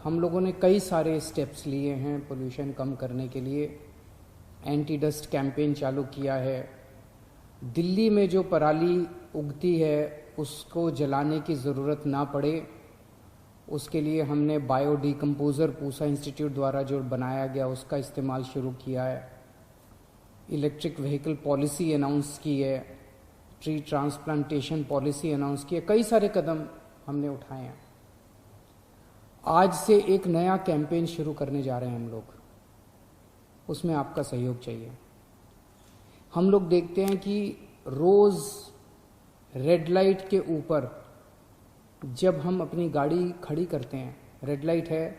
हम लोगों ने कई सारे स्टेप्स लिए हैं पोल्यूशन कम करने के लिए। एंटी डस्ट कैंपेन चालू किया है। दिल्ली में जो पराली उगती है उसको जलाने की ज़रूरत ना पड़े, उसके लिए हमने बायो डिकम्पोज़र पूसा इंस्टीट्यूट द्वारा जो बनाया गया उसका इस्तेमाल शुरू किया है। इलेक्ट्रिक व्हीकल पॉलिसी अनाउंस की है, ट्री ट्रांसप्लांटेशन पॉलिसी अनाउंस की है। कई सारे कदम हमने उठाए हैं। आज से एक नया कैंपेन शुरू करने जा रहे हैं हम लोग, उसमें आपका सहयोग चाहिए। हम लोग देखते हैं कि रोज़ रेड लाइट के ऊपर जब हम अपनी गाड़ी खड़ी करते हैं, रेड लाइट है,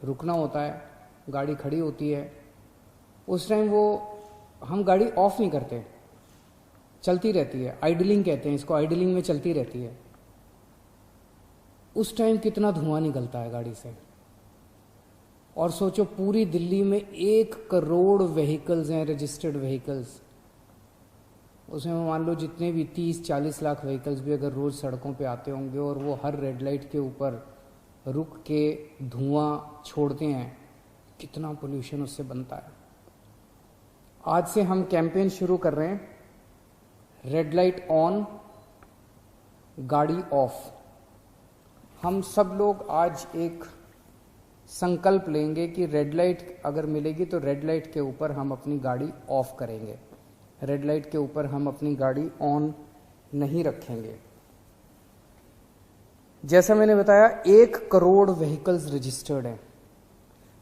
रुकना होता है, गाड़ी खड़ी होती है, उस टाइम हम गाड़ी ऑफ नहीं करते, चलती रहती है। आइडलिंग कहते हैं इसको, आइडलिंग में चलती रहती है। उस टाइम कितना धुआं निकलता है गाड़ी से। और सोचो पूरी दिल्ली में 1 करोड़ व्हीकल्स हैं, रजिस्टर्ड व्हीकल्स। उसमें मान लो जितने भी 30-40 लाख व्हीकल्स भी अगर रोज़ सड़कों पे आते होंगे और वो हर रेड लाइट के ऊपर रुक के धुआं छोड़ते हैं, कितना पोल्यूशन उससे बनता है। आज से हम कैंपेन शुरू कर रहे हैं, रेड लाइट ऑन, गाड़ी ऑफ। हम सब लोग आज एक संकल्प लेंगे कि रेड लाइट अगर मिलेगी तो रेड लाइट के ऊपर हम अपनी गाड़ी ऑफ करेंगे, रेड लाइट के ऊपर हम अपनी गाड़ी ऑन नहीं रखेंगे। जैसा मैंने बताया 1 करोड़ व्हीकल्स रजिस्टर्ड हैं।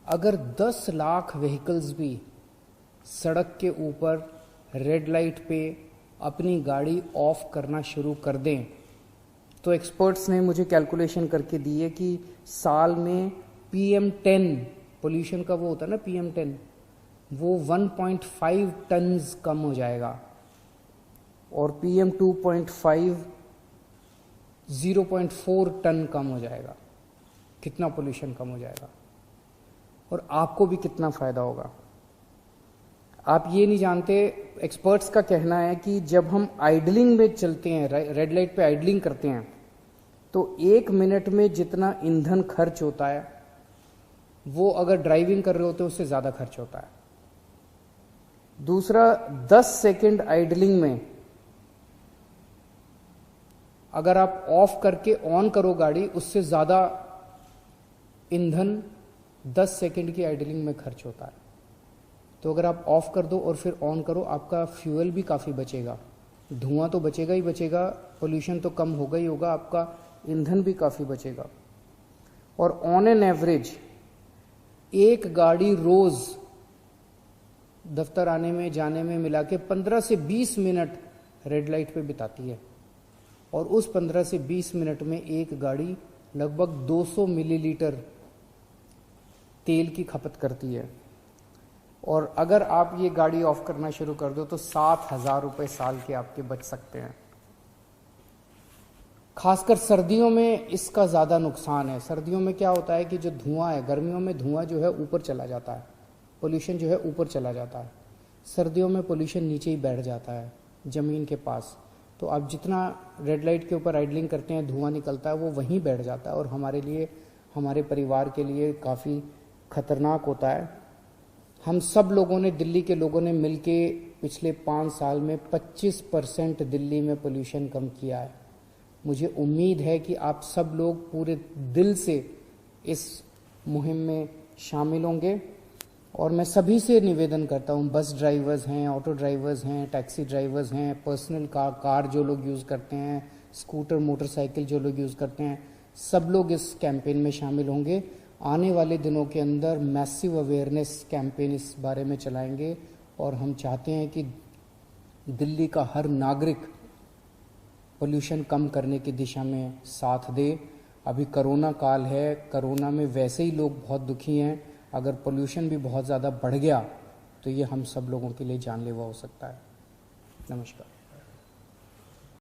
अगर 10 लाख व्हीकल्स भी सड़क के ऊपर रेड लाइट पे अपनी गाड़ी ऑफ करना शुरू कर दें तो एक्सपर्ट्स ने मुझे कैलकुलेशन करके दी है कि साल में PM10 पोल्यूशन का वो होता है ना, PM10, वो 1.5 टन्स कम हो जाएगा और PM2.5 0.4 टन कम हो जाएगा। कितना पोल्यूशन कम हो जाएगा और आपको भी कितना फ़ायदा होगा। आप ये नहीं जानते, एक्सपर्ट्स का कहना है कि जब हम आइडलिंग में चलते हैं, रेड लाइट पे आइडलिंग करते हैं, तो 1 मिनट में जितना ईंधन खर्च होता है वो अगर ड्राइविंग कर रहे होते हैं उससे ज़्यादा खर्च होता है। दूसरा, 10 सेकेंड आइडलिंग में अगर आप ऑफ करके ऑन करो गाड़ी, उससे ज़्यादा ईंधन 10 सेकेंड की आइडलिंग में खर्च होता है। तो अगर आप ऑफ कर दो और फिर ऑन करो, आपका फ्यूल भी काफ़ी बचेगा, धुआं तो बचेगा ही बचेगा, पोल्यूशन तो कम होगा ही होगा, आपका ईंधन भी काफ़ी बचेगा। और ऑन एन एवरेज एक गाड़ी रोज़ दफ्तर आने में जाने में मिला के 15 से 20 मिनट रेड लाइट पे बिताती है और उस 15 से 20 मिनट में एक गाड़ी लगभग 200 मिलीलीटर तेल की खपत करती है। और अगर आप ये गाड़ी ऑफ करना शुरू कर दो तो 7,000 रुपये साल के आपके बच सकते हैं। खासकर सर्दियों में इसका ज़्यादा नुकसान है। सर्दियों में क्या होता है कि जो धुआं है, गर्मियों में धुआं जो है ऊपर चला जाता है, पोल्यूशन जो है ऊपर चला जाता है। सर्दियों में पोल्यूशन नीचे ही बैठ जाता है ज़मीन के पास। तो आप जितना रेड लाइट के ऊपर आइडलिंग करते हैं, धुआं निकलता है वो वहीं बैठ जाता है और हमारे लिए, हमारे परिवार के लिए काफ़ी खतरनाक होता है। हम सब लोगों ने, दिल्ली के लोगों ने मिलके पिछले 5 साल में 25% दिल्ली में पोल्यूशन कम किया है। मुझे उम्मीद है कि आप सब लोग पूरे दिल से इस मुहिम में शामिल होंगे। और मैं सभी से निवेदन करता हूँ, बस ड्राइवर्स हैं, ऑटो ड्राइवर्स हैं, टैक्सी ड्राइवर्स हैं, पर्सनल कार जो लोग यूज़ करते हैं, स्कूटर मोटरसाइकिल जो लोग यूज़ करते हैं, सब लोग इस कैंपेन में शामिल होंगे। आने वाले दिनों के अंदर मैसिव अवेयरनेस कैंपेन इस बारे में चलाएंगे और हम चाहते हैं कि दिल्ली का हर नागरिक पोल्यूशन कम करने की दिशा में साथ दे। अभी कोरोना काल है, कोरोना में वैसे ही लोग बहुत दुखी हैं, अगर पोल्यूशन भी बहुत ज़्यादा बढ़ गया तो ये हम सब लोगों के लिए जानलेवा हो सकता है। नमस्कार।